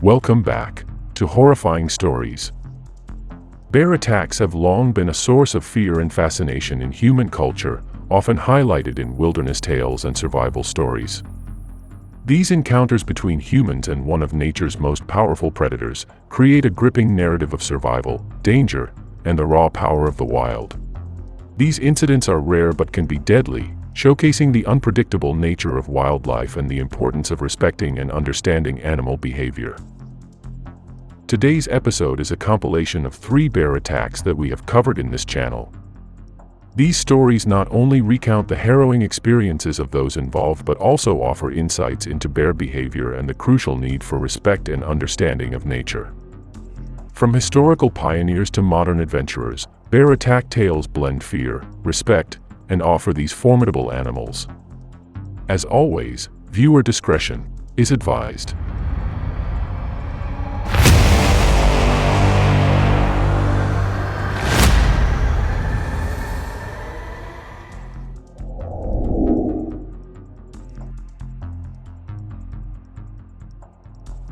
Welcome back to Horrifying Stories. Bear attacks have long been a source of fear and fascination in human culture, often highlighted in wilderness tales and survival stories. These encounters between humans and one of nature's most powerful predators create a gripping narrative of survival, danger, and the raw power of the wild. These incidents are rare but can be deadly, showcasing the unpredictable nature of wildlife and the importance of respecting and understanding animal behavior. Today's episode is a compilation of 3 bear attacks that we have covered in this channel. These stories not only recount the harrowing experiences of those involved but also offer insights into bear behavior and the crucial need for respect and understanding of nature. From historical pioneers to modern adventurers, bear attack tales blend fear, respect, and awe for these formidable animals. As always, viewer discretion is advised.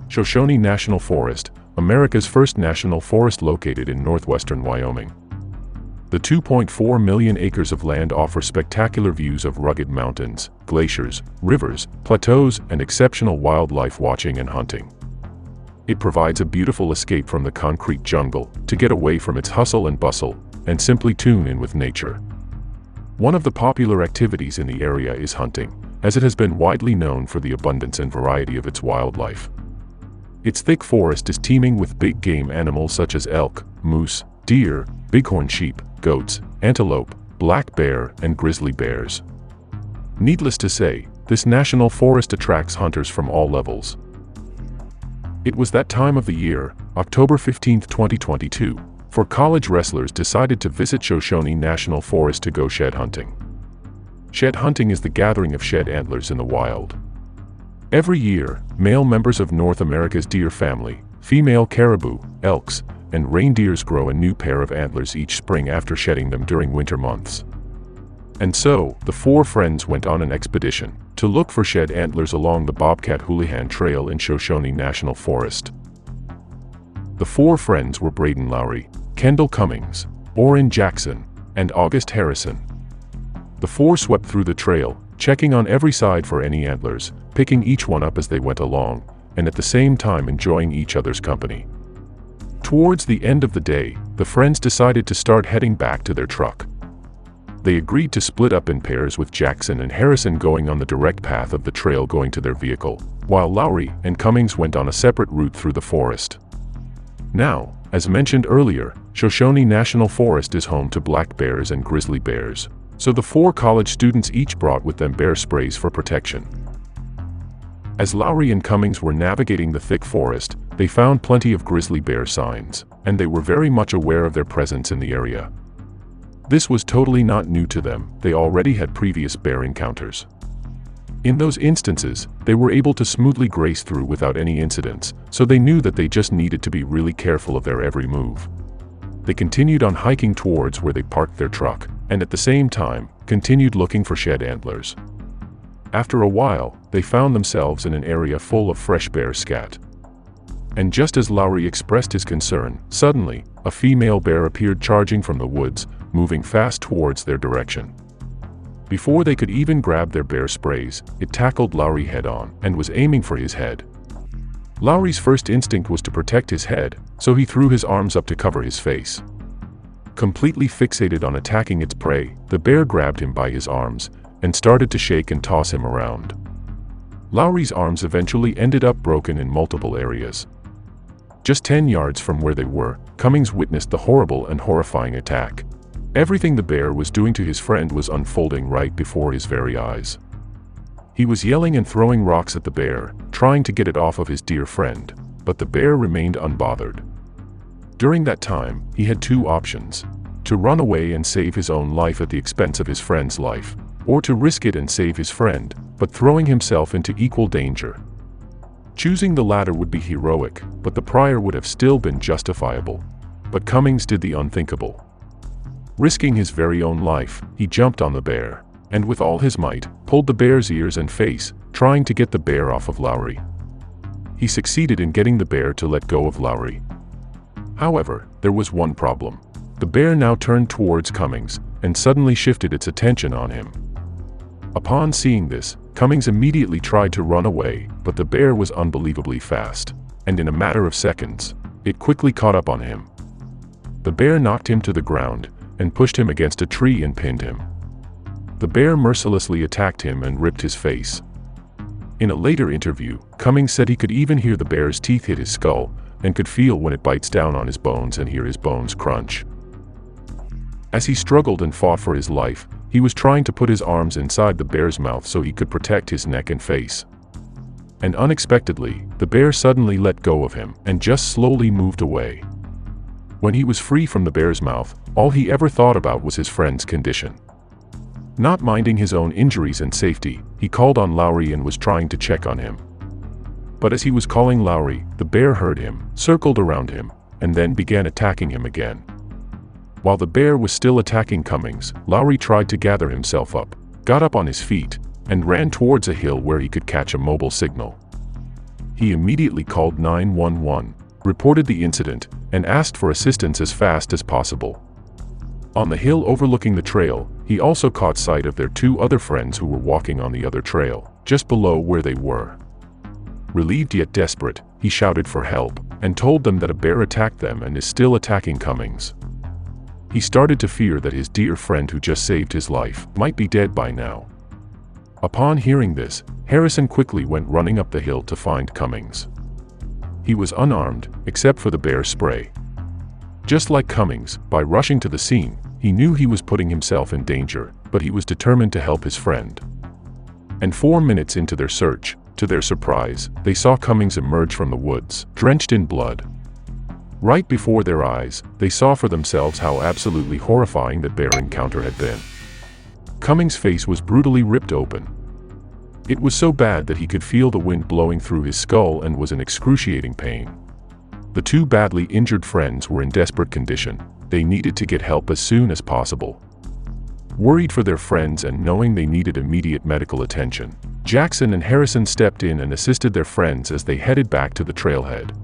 Shoshoni National Forest, America's first national forest located in northwestern Wyoming. The 2.4 million acres of land offer spectacular views of rugged mountains, glaciers, rivers, plateaus, and exceptional wildlife watching and hunting. It provides a beautiful escape from the concrete jungle to get away from its hustle and bustle and simply tune in with nature. One of the popular activities in the area is hunting, as it has been widely known for the abundance and variety of its wildlife. Its thick forest is teeming with big game animals such as elk, moose, deer, bighorn sheep, goats, antelope, black bear, and grizzly bears. Needless to say, this national forest attracts hunters from all levels. It was that time of the year, October 15, 2022, for college wrestlers decided to visit Shoshoni National Forest to go shed hunting. Shed hunting is the gathering of shed antlers in the wild. Every year, male members of North America's deer family, female caribou, elks, and reindeers grow a new pair of antlers each spring after shedding them during winter months. And so, the 4 friends went on an expedition to look for shed antlers along the Bobcat Houlihan Trail in Shoshoni National Forest. The 4 friends were Braden Lowry, Kendall Cummings, Orrin Jackson, and August Harrison. The 4 swept through the trail, checking on every side for any antlers, picking each one up as they went along, and at the same time enjoying each other's company. Towards the end of the day, the friends decided to start heading back to their truck. They agreed to split up in pairs, with Jackson and Harrison going on the direct path of the trail going to their vehicle, while Lowry and Cummings went on a separate route through the forest. Now, as mentioned earlier, Shoshoni National Forest is home to black bears and grizzly bears, so the 4 college students each brought with them bear sprays for protection. As Lowry and Cummings were navigating the thick forest, they found plenty of grizzly bear signs, and they were very much aware of their presence in the area. This was totally not new to them, they already had previous bear encounters. In those instances, they were able to smoothly graze through without any incidents, so they knew that they just needed to be really careful of their every move. They continued on hiking towards where they parked their truck, and at the same time, continued looking for shed antlers. After a while, they found themselves in an area full of fresh bear scat. And just as Lowry expressed his concern, suddenly, a female bear appeared charging from the woods, moving fast towards their direction. Before they could even grab their bear sprays, it tackled Lowry head-on and was aiming for his head. Lowry's first instinct was to protect his head, so he threw his arms up to cover his face. Completely fixated on attacking its prey, the bear grabbed him by his arms and started to shake and toss him around. Lowry's arms eventually ended up broken in multiple areas. Just 10 yards from where they were, Cummings witnessed the horrible and horrifying attack. Everything the bear was doing to his friend was unfolding right before his very eyes. He was yelling and throwing rocks at the bear, trying to get it off of his dear friend, but the bear remained unbothered. During that time, he had 2 options: to run away and save his own life at the expense of his friend's life, or to risk it and save his friend, but throwing himself into equal danger. Choosing the latter would be heroic, but the prior would have still been justifiable. But Cummings did the unthinkable. Risking his very own life, he jumped on the bear, and with all his might, pulled the bear's ears and face, trying to get the bear off of Lowry. he succeeded in getting the bear to let go of Lowry. However, there was one problem. The bear now turned towards Cummings and suddenly shifted its attention on him. Upon seeing this, Cummings immediately tried to run away, but the bear was unbelievably fast, and in a matter of seconds, it quickly caught up on him. The bear knocked him to the ground and pushed him against a tree and pinned him. The bear mercilessly attacked him and ripped his face. In a later interview, Cummings said he could even hear the bear's teeth hit his skull and could feel when it bites down on his bones and hear his bones crunch. As he struggled and fought for his life, he was trying to put his arms inside the bear's mouth so he could protect his neck and face. And unexpectedly, the bear suddenly let go of him and just slowly moved away. When he was free from the bear's mouth, all he ever thought about was his friend's condition. Not minding his own injuries and safety, he called on Lowry and was trying to check on him. But as he was calling Lowry, the bear heard him, circled around him, and then began attacking him again. While the bear was still attacking Cummings, Lowry tried to gather himself up, got up on his feet, and ran towards a hill where he could catch a mobile signal. He immediately called 911, reported the incident, and asked for assistance as fast as possible. On the hill overlooking the trail, he also caught sight of their two other friends who were walking on the other trail, just below where they were. Relieved yet desperate, he shouted for help, and told them that a bear attacked them and is still attacking Cummings. He started to fear that his dear friend who just saved his life might be dead by now. Upon hearing this, Harrison quickly went running up the hill to find Cummings. He was unarmed, except for the bear spray. Just like Cummings, by rushing to the scene, he knew he was putting himself in danger, but he was determined to help his friend. And 4 minutes into their search, to their surprise, they saw Cummings emerge from the woods, drenched in blood. Right before their eyes, they saw for themselves how absolutely horrifying that bear encounter had been. Cummings' face was brutally ripped open. It was so bad that he could feel the wind blowing through his skull and was in excruciating pain. The two badly injured friends were in desperate condition. They needed to get help as soon as possible. Worried for their friends and knowing they needed immediate medical attention, Jackson and Harrison stepped in and assisted their friends as they headed back to the trailhead.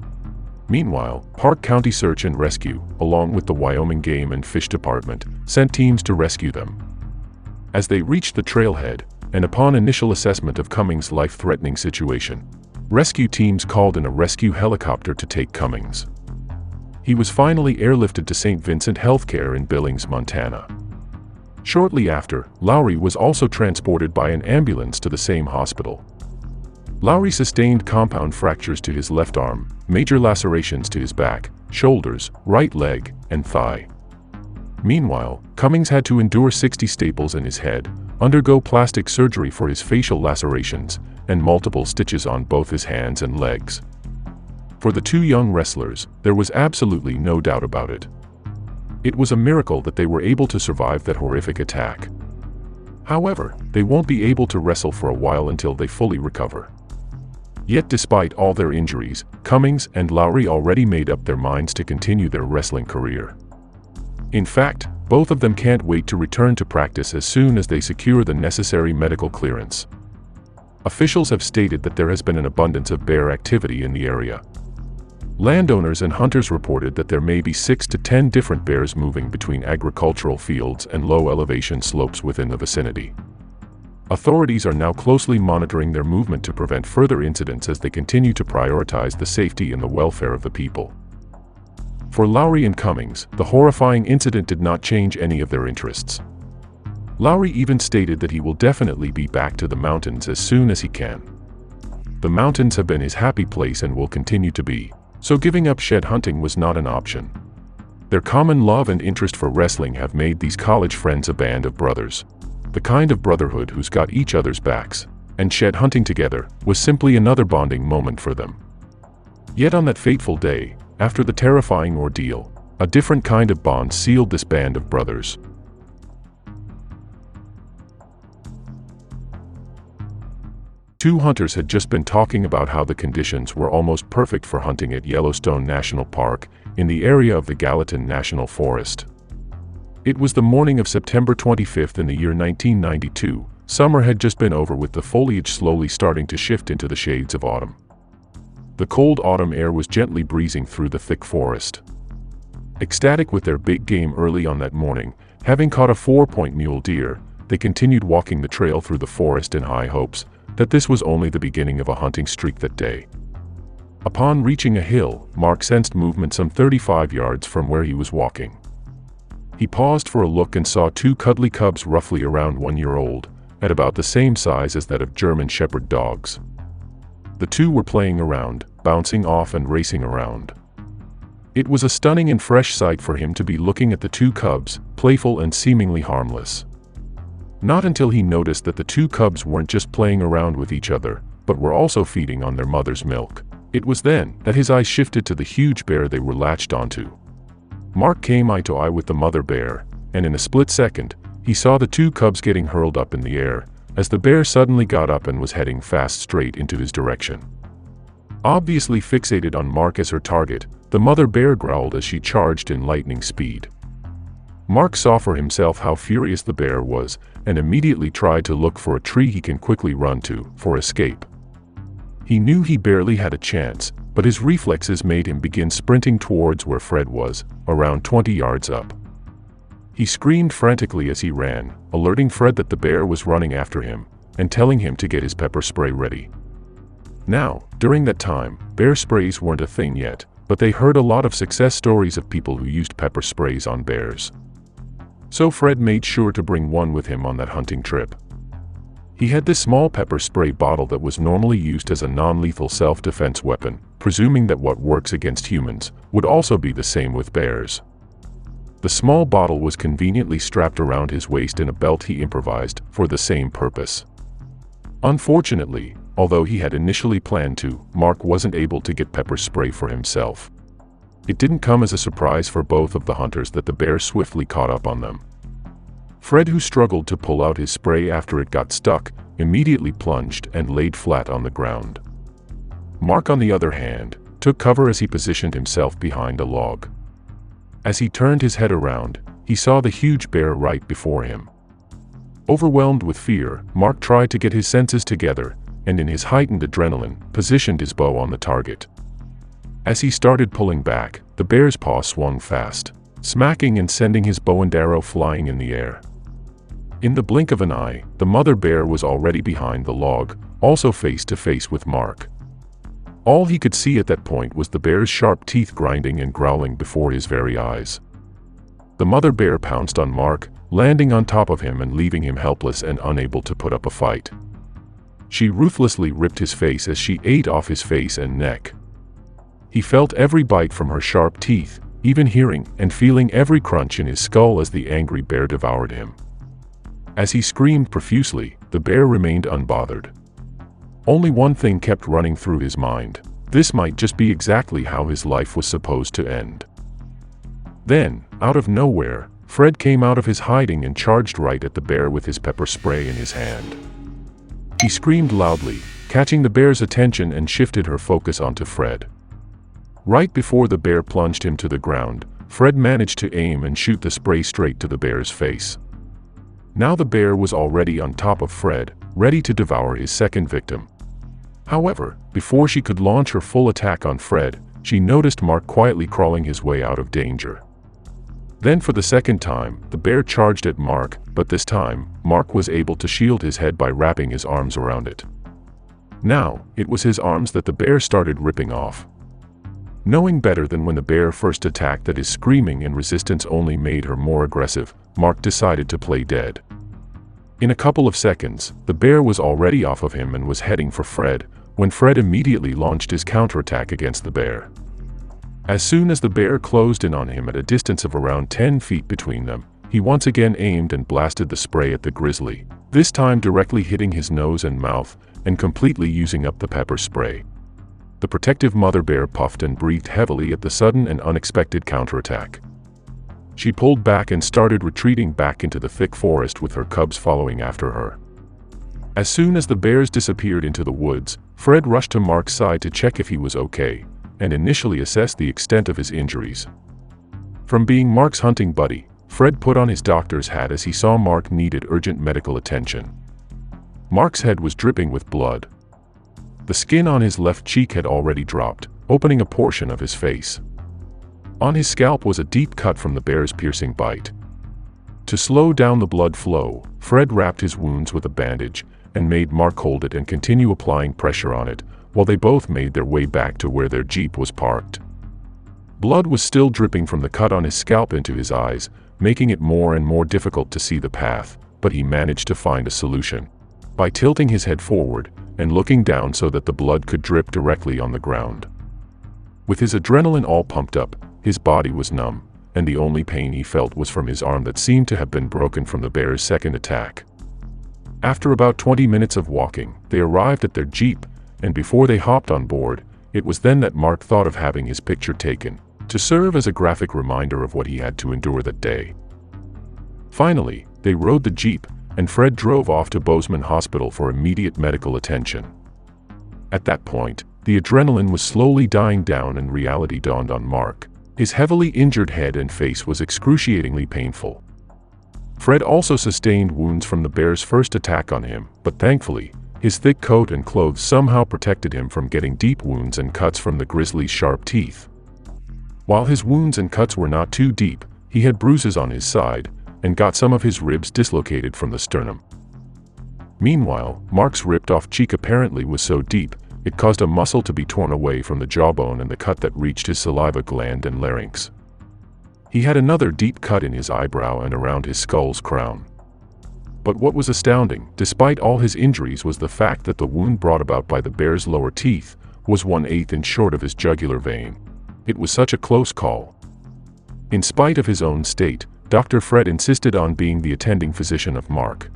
Meanwhile, Park County Search and Rescue, along with the Wyoming Game and Fish Department, sent teams to rescue them. As they reached the trailhead, and upon initial assessment of Cummings' life-threatening situation, rescue teams called in a rescue helicopter to take Cummings. He was finally airlifted to St. Vincent Healthcare in Billings, Montana. Shortly after, Lowry was also transported by an ambulance to the same hospital. Lowry sustained compound fractures to his left arm, major lacerations to his back, shoulders, right leg, and thigh. Meanwhile, Cummings had to endure 60 staples in his head, undergo plastic surgery for his facial lacerations, and multiple stitches on both his hands and legs. For the two young wrestlers, there was absolutely no doubt about it. It was a miracle that they were able to survive that horrific attack. However, they won't be able to wrestle for a while until they fully recover. Yet despite all their injuries, Cummings and Lowry already made up their minds to continue their wrestling career. In fact, both of them can't wait to return to practice as soon as they secure the necessary medical clearance. Officials have stated that there has been an abundance of bear activity in the area. Landowners and hunters reported that there may be 6 to 10 different bears moving between agricultural fields and low-elevation slopes within the vicinity. Authorities are now closely monitoring their movement to prevent further incidents as they continue to prioritize the safety and the welfare of the people. For Lowry and Cummings, the horrifying incident did not change any of their interests. Lowry even stated that he will definitely be back to the mountains as soon as he can. The mountains have been his happy place and will continue to be, so giving up shed hunting was not an option. Their common love and interest for wrestling have made these college friends a band of brothers. The kind of brotherhood who's got each other's backs, and shed hunting together was simply another bonding moment for them. Yet on that fateful day, after the terrifying ordeal, a different kind of bond sealed this band of brothers. Two hunters had just been talking about how the conditions were almost perfect for hunting at Yellowstone National Park, in the area of the Gallatin National Forest. It was the morning of September 25th in the year 1992. Summer had just been over with the foliage slowly starting to shift into the shades of autumn. The cold autumn air was gently breezing through the thick forest. Ecstatic with their big game early on that morning, having caught a 4-point mule deer, they continued walking the trail through the forest in high hopes that this was only the beginning of a hunting streak that day. Upon reaching a hill, Mark sensed movement some 35 yards from where he was walking. He paused for a look and saw 2 cuddly cubs roughly around 1 year old, at about the same size as that of German Shepherd dogs. The 2 were playing around, bouncing off and racing around. It was a stunning and fresh sight for him to be looking at the 2 cubs, playful and seemingly harmless. Not until he noticed that the 2 cubs weren't just playing around with each other, but were also feeding on their mother's milk. It was then that his eyes shifted to the huge bear they were latched onto. Mark came eye to eye with the mother bear, and in a split second, he saw the 2 cubs getting hurled up in the air, as the bear suddenly got up and was heading fast straight into his direction. Obviously fixated on Mark as her target, the mother bear growled as she charged in lightning speed. Mark saw for himself how furious the bear was, and immediately tried to look for a tree he can quickly run to, for escape. He knew he barely had a chance, but his reflexes made him begin sprinting towards where Fred was, around 20 yards up. He screamed frantically as he ran, alerting Fred that the bear was running after him, and telling him to get his pepper spray ready. Now, during that time, bear sprays weren't a thing yet, but they heard a lot of success stories of people who used pepper sprays on bears. So Fred made sure to bring one with him on that hunting trip. He had this small pepper spray bottle that was normally used as a non-lethal self-defense weapon, presuming that what works against humans would also be the same with bears. The small bottle was conveniently strapped around his waist in a belt he improvised for the same purpose. Unfortunately, although he had initially planned to, Mark wasn't able to get pepper spray for himself. It didn't come as a surprise for both of the hunters that the bear swiftly caught up on them. Fred, who struggled to pull out his spray after it got stuck, immediately plunged and laid flat on the ground. Mark, on the other hand, took cover as he positioned himself behind a log. As he turned his head around, he saw the huge bear right before him. Overwhelmed with fear, Mark tried to get his senses together, and in his heightened adrenaline, positioned his bow on the target. As he started pulling back, the bear's paw swung fast, smacking and sending his bow and arrow flying in the air. In the blink of an eye, the mother bear was already behind the log, also face to face with Mark. All he could see at that point was the bear's sharp teeth grinding and growling before his very eyes. The mother bear pounced on Mark, landing on top of him and leaving him helpless and unable to put up a fight. She ruthlessly ripped his face as she ate off his face and neck. He felt every bite from her sharp teeth, even hearing and feeling every crunch in his skull as the angry bear devoured him. As he screamed profusely, the bear remained unbothered. Only one thing kept running through his mind: this might just be exactly how his life was supposed to end. Then, out of nowhere, Fred came out of his hiding and charged right at the bear with his pepper spray in his hand. He screamed loudly, catching the bear's attention, and shifted her focus onto Fred. Right before the bear plunged him to the ground, Fred managed to aim and shoot the spray straight to the bear's face. Now the bear was already on top of Fred, ready to devour his second victim. However, before she could launch her full attack on Fred, she noticed Mark quietly crawling his way out of danger. Then for the second time, the bear charged at Mark, but this time, Mark was able to shield his head by wrapping his arms around it. Now, it was his arms that the bear started ripping off. Knowing better than when the bear first attacked that his screaming and resistance only made her more aggressive, Mark decided to play dead. In a couple of seconds, the bear was already off of him and was heading for Fred, when Fred immediately launched his counterattack against the bear. As soon as the bear closed in on him at a distance of around 10 feet between them, he once again aimed and blasted the spray at the grizzly, this time directly hitting his nose and mouth, and completely using up the pepper spray. The protective mother bear puffed and breathed heavily at the sudden and unexpected counterattack. She pulled back and started retreating back into the thick forest with her cubs following after her. As soon as the bears disappeared into the woods, Fred rushed to Mark's side to check if he was okay, and initially assessed the extent of his injuries. From being Mark's hunting buddy, Fred put on his doctor's hat as he saw Mark needed urgent medical attention. Mark's head was dripping with blood. The skin on his left cheek had already dropped, opening a portion of his face. On his scalp was a deep cut from the bear's piercing bite. To slow down the blood flow, Fred wrapped his wounds with a bandage and made Mark hold it and continue applying pressure on it, while they both made their way back to where their Jeep was parked. Blood was still dripping from the cut on his scalp into his eyes, making it more and more difficult to see the path, but he managed to find a solution. By tilting his head forward and looking down so that the blood could drip directly on the ground. With his adrenaline all pumped up, his body was numb, and the only pain he felt was from his arm that seemed to have been broken from the bear's second attack. After about 20 minutes of walking, they arrived at their Jeep, and before they hopped on board, it was then that Mark thought of having his picture taken, to serve as a graphic reminder of what he had to endure that day. Finally, they rode the Jeep, and Fred drove off to Bozeman Hospital for immediate medical attention. At that point, the adrenaline was slowly dying down and reality dawned on Mark. His heavily injured head and face was excruciatingly painful. Fred also sustained wounds from the bear's first attack on him, but thankfully, his thick coat and clothes somehow protected him from getting deep wounds and cuts from the grizzly's sharp teeth. While his wounds and cuts were not too deep, he had bruises on his side, and got some of his ribs dislocated from the sternum. Meanwhile, Mark's ripped-off cheek apparently was so deep, it caused a muscle to be torn away from the jawbone and the cut that reached his saliva gland and larynx. He had another deep cut in his eyebrow and around his skull's crown. But what was astounding, despite all his injuries, was the fact that the wound brought about by the bear's lower teeth was 1/8 inch short of his jugular vein. It was such a close call. In spite of his own state, Dr. Fred insisted on being the attending physician of Mark.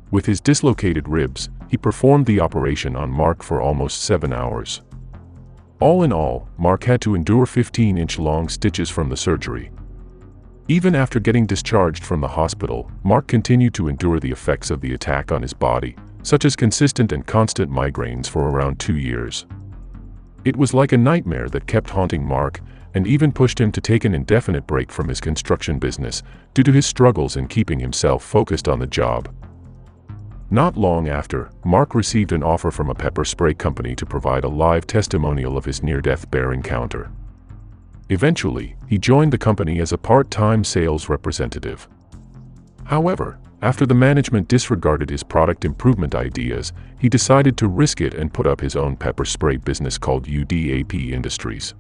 With his dislocated ribs, he performed the operation on Mark for almost 7 hours. All in all, Mark had to endure 15-inch-long stitches from the surgery. Even after getting discharged from the hospital, Mark continued to endure the effects of the attack on his body, such as consistent and constant migraines, for around 2 years. It was like a nightmare that kept haunting Mark, and even pushed him to take an indefinite break from his construction business, due to his struggles in keeping himself focused on the job. Not long after, Mark received an offer from a pepper spray company to provide a live testimonial of his near-death bear encounter. Eventually, he joined the company as a part-time sales representative. However, after the management disregarded his product improvement ideas, he decided to risk it and put up his own pepper spray business called UDAP Industries.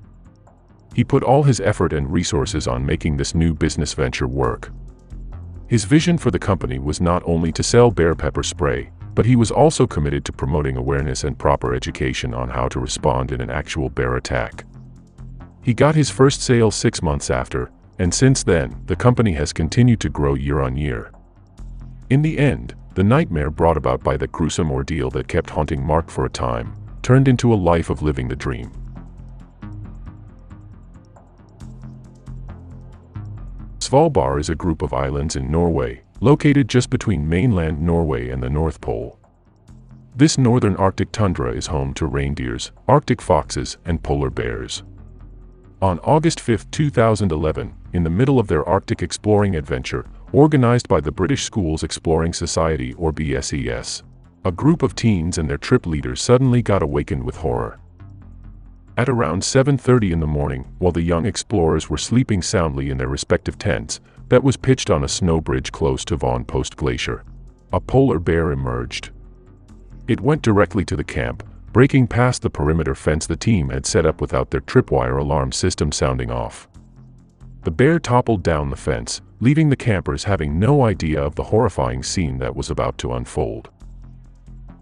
He put all his effort and resources on making this new business venture work. His vision for the company was not only to sell bear pepper spray, but he was also committed to promoting awareness and proper education on how to respond in an actual bear attack. He got his first sale 6 months after, and since then, the company has continued to grow year on year. In the end, the nightmare brought about by the gruesome ordeal that kept haunting Mark for a time, turned into a life of living the dream. Svalbard is a group of islands in Norway, located just between mainland Norway and the North Pole. This northern Arctic tundra is home to reindeers, Arctic foxes, and polar bears. On August 5, 2011, in the middle of their Arctic exploring adventure, organized by the British Schools Exploring Society or BSES, a group of teens and their trip leaders suddenly got awakened with horror. At around 7:30 in the morning, while the young explorers were sleeping soundly in their respective tents, that was pitched on a snow bridge close to Von Post Glacier, a polar bear emerged. It went directly to the camp, breaking past the perimeter fence the team had set up without their tripwire alarm system sounding off. The bear toppled down the fence, leaving the campers having no idea of the horrifying scene that was about to unfold.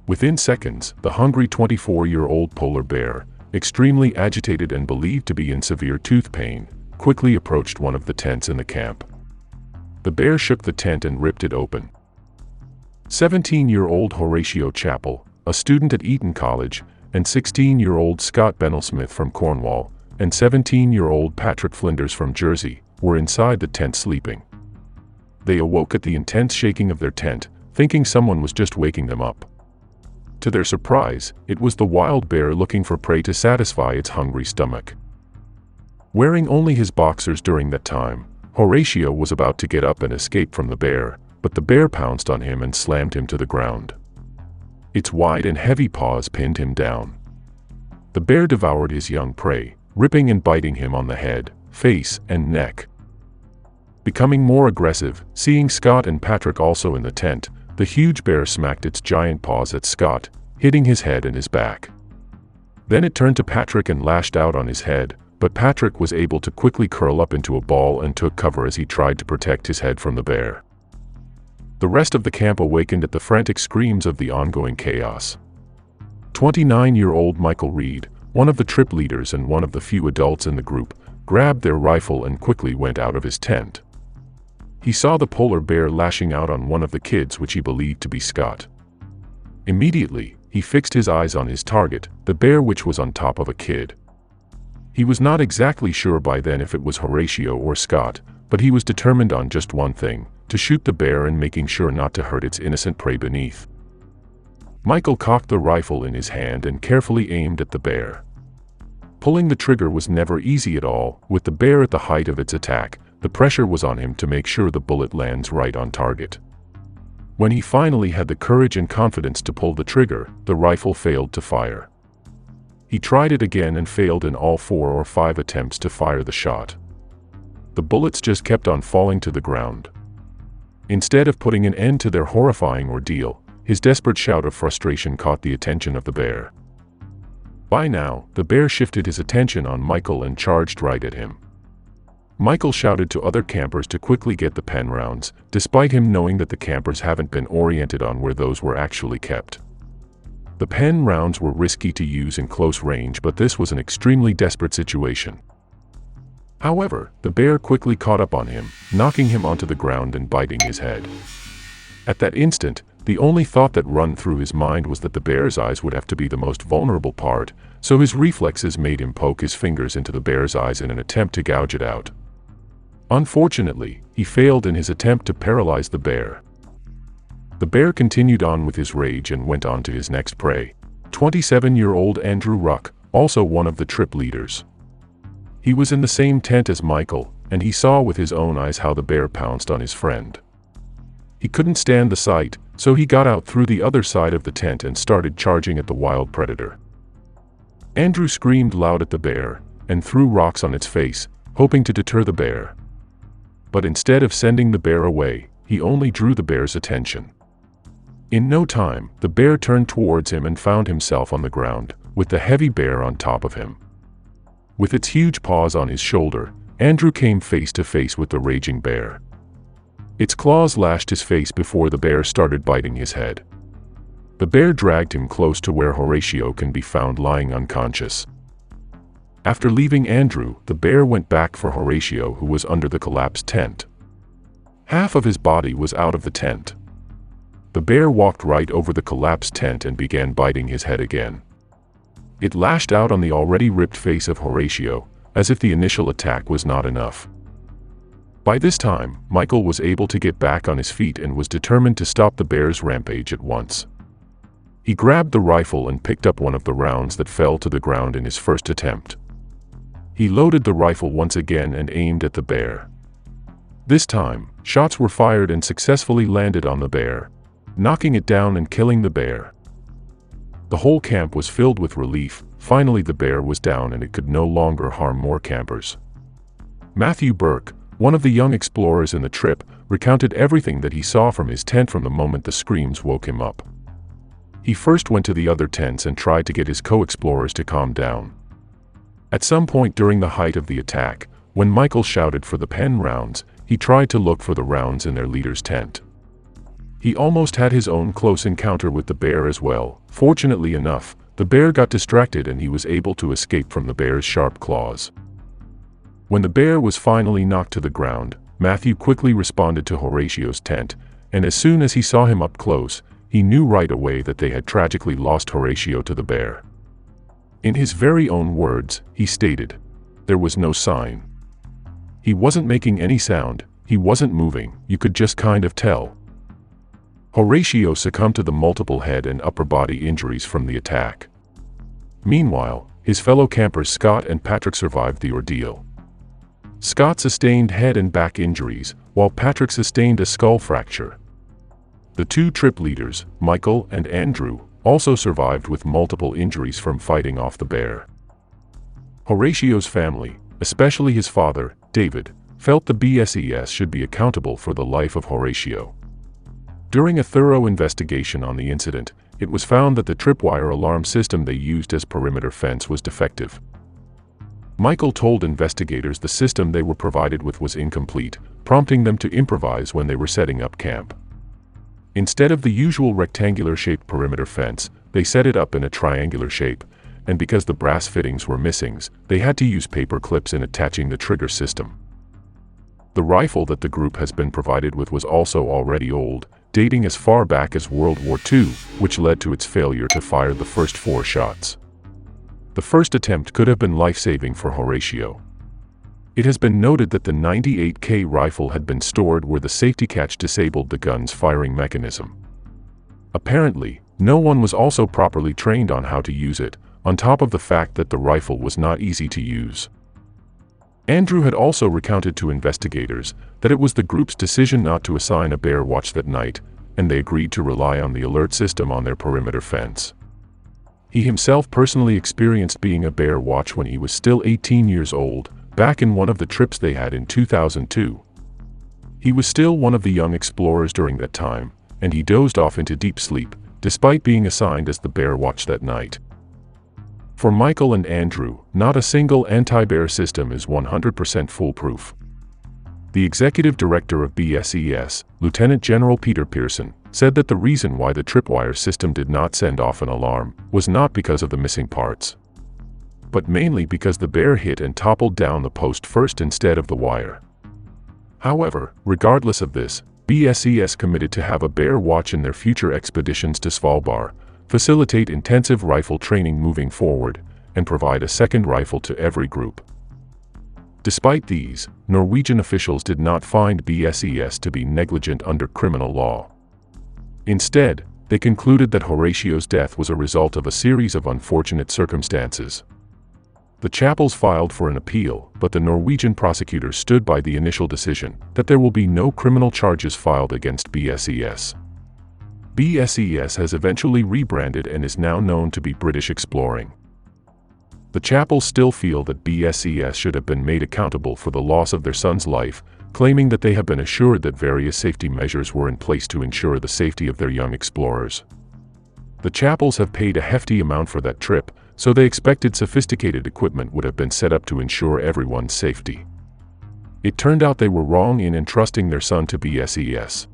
Within seconds, the hungry 24-year-old polar bear, extremely agitated and believed to be in severe tooth pain, quickly approached one of the tents in the camp. The bear shook the tent and ripped it open. 17-year-old Horatio Chappell, a student at Eton College, and 16-year-old Scott Bennell-Smith from Cornwall, and 17-year-old Patrick Flinders from Jersey, were inside the tent sleeping. They awoke at the intense shaking of their tent, thinking someone was just waking them up. To their surprise, it was the wild bear looking for prey to satisfy its hungry stomach. Wearing only his boxers during that time, Horatio was about to get up and escape from the bear, but the bear pounced on him and slammed him to the ground. Its wide and heavy paws pinned him down. The bear devoured his young prey, ripping and biting him on the head, face, and neck. Becoming more aggressive, seeing Scott and Patrick also in the tent, the huge bear smacked its giant paws at Scott, hitting his head and his back. Then it turned to Patrick and lashed out on his head, but Patrick was able to quickly curl up into a ball and took cover as he tried to protect his head from the bear. The rest of the camp awakened at the frantic screams of the ongoing chaos. 29-year-old Michael Reed, one of the trip leaders and one of the few adults in the group, grabbed their rifle and quickly went out of his tent. He saw the polar bear lashing out on one of the kids, which he believed to be Scott. Immediately, he fixed his eyes on his target, the bear which was on top of a kid. He was not exactly sure by then if it was Horatio or Scott, but he was determined on just one thing: to shoot the bear and making sure not to hurt its innocent prey beneath. Michael cocked the rifle in his hand and carefully aimed at the bear. Pulling the trigger was never easy at all. With the bear at the height of its attack, the pressure was on him to make sure the bullet lands right on target. When he finally had the courage and confidence to pull the trigger, the rifle failed to fire. He tried it again and failed in all 4 or 5 attempts to fire the shot. The bullets just kept on falling to the ground. Instead of putting an end to their horrifying ordeal, his desperate shout of frustration caught the attention of the bear. By now, the bear shifted his attention on Michael and charged right at him. Michael shouted to other campers to quickly get the pen rounds, despite him knowing that the campers haven't been oriented on where those were actually kept. The pen rounds were risky to use in close range, but this was an extremely desperate situation. However, the bear quickly caught up on him, knocking him onto the ground and biting his head. At that instant, the only thought that ran through his mind was that the bear's eyes would have to be the most vulnerable part, so his reflexes made him poke his fingers into the bear's eyes in an attempt to gouge it out. Unfortunately, he failed in his attempt to paralyze the bear. The bear continued on with his rage and went on to his next prey, 27-year-old Andrew Ruck, also one of the trip leaders. He was in the same tent as Michael, and he saw with his own eyes how the bear pounced on his friend. He couldn't stand the sight, so he got out through the other side of the tent and started charging at the wild predator. Andrew screamed loud at the bear, and threw rocks on its face, hoping to deter the bear. But instead of sending the bear away, he only drew the bear's attention. In no time, the bear turned towards him and found himself on the ground, with the heavy bear on top of him. With its huge paws on his shoulder, Andrew came face to face with the raging bear. Its claws lashed his face before the bear started biting his head. The bear dragged him close to where Horatio can be found lying unconscious. After leaving Andrew, the bear went back for Horatio, who was under the collapsed tent. Half of his body was out of the tent. The bear walked right over the collapsed tent and began biting his head again. It lashed out on the already ripped face of Horatio, as if the initial attack was not enough. By this time, Michael was able to get back on his feet and was determined to stop the bear's rampage at once. He grabbed the rifle and picked up one of the rounds that fell to the ground in his first attempt. He loaded the rifle once again and aimed at the bear. This time, shots were fired and successfully landed on the bear, knocking it down and killing the bear. The whole camp was filled with relief. Finally, the bear was down and it could no longer harm more campers. Matthew Burke, one of the young explorers in the trip, recounted everything that he saw from his tent from the moment the screams woke him up. He first went to the other tents and tried to get his co-explorers to calm down. At some point during the height of the attack, when Michael shouted for the pen rounds, he tried to look for the rounds in their leader's tent. He almost had his own close encounter with the bear as well. Fortunately enough, the bear got distracted and he was able to escape from the bear's sharp claws. When the bear was finally knocked to the ground, Matthew quickly responded to Horatio's tent, and as soon as he saw him up close, he knew right away that they had tragically lost Horatio to the bear. In his very own words, he stated, "There was no sign. He wasn't making any sound, he wasn't moving, you could just kind of tell." Horatio succumbed to the multiple head and upper body injuries from the attack. Meanwhile, his fellow campers Scott and Patrick survived the ordeal. Scott sustained head and back injuries, while Patrick sustained a skull fracture. The two trip leaders, Michael and Andrew, also survived with multiple injuries from fighting off the bear. Horatio's family, especially his father, David, felt the BSES should be accountable for the life of Horatio. During a thorough investigation on the incident, it was found that the tripwire alarm system they used as perimeter fence was defective. Michael told investigators the system they were provided with was incomplete, prompting them to improvise when they were setting up camp. Instead of the usual rectangular-shaped perimeter fence, they set it up in a triangular shape, and because the brass fittings were missing, they had to use paper clips in attaching the trigger system. The rifle that the group has been provided with was also already old, dating as far back as World War II, which led to its failure to fire the first 4 shots. The first attempt could have been life-saving for Horatio. It has been noted that the 98K rifle had been stored where the safety catch disabled the gun's firing mechanism. Apparently, no one was also properly trained on how to use it, on top of the fact that the rifle was not easy to use. Andrew had also recounted to investigators that it was the group's decision not to assign a bear watch that night, and they agreed to rely on the alert system on their perimeter fence. He himself personally experienced being a bear watch when he was still 18 years old, back in one of the trips they had in 2002. He was still one of the young explorers during that time, and he dozed off into deep sleep, despite being assigned as the bear watch that night. For Michael and Andrew, not a single anti-bear system is 100% foolproof. The executive director of BSES, Lieutenant General Peter Pearson, said that the reason why the tripwire system did not send off an alarm was not because of the missing parts, but mainly because the bear hit and toppled down the post first instead of the wire. However, regardless of this, BSES committed to have a bear watch in their future expeditions to Svalbard, facilitate intensive rifle training moving forward, and provide a second rifle to every group. Despite these, Norwegian officials did not find BSES to be negligent under criminal law. Instead, they concluded that Horatio's death was a result of a series of unfortunate circumstances. The Chapels filed for an appeal, but the Norwegian prosecutors stood by the initial decision that there will be no criminal charges filed against BSES. BSES has eventually rebranded and is now known to be British Exploring. The Chapels still feel that BSES should have been made accountable for the loss of their son's life, claiming that they have been assured that various safety measures were in place to ensure the safety of their young explorers. The Chapels have paid a hefty amount for that trip, so they expected sophisticated equipment would have been set up to ensure everyone's safety. It turned out they were wrong in entrusting their son to BSES.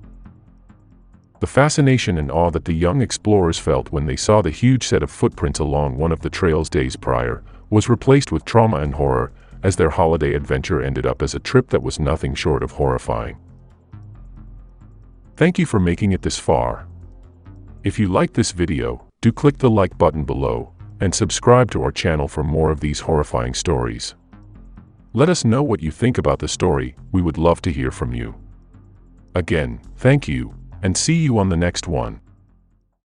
The fascination and awe that the young explorers felt when they saw the huge set of footprints along one of the trails days prior was replaced with trauma and horror, as their holiday adventure ended up as a trip that was nothing short of horrifying. Thank you for making it this far. If you liked this video, do click the like button below, and subscribe to our channel for more of these horrifying stories. Let us know what you think about the story, we would love to hear from you. Again, thank you, and see you on the next one.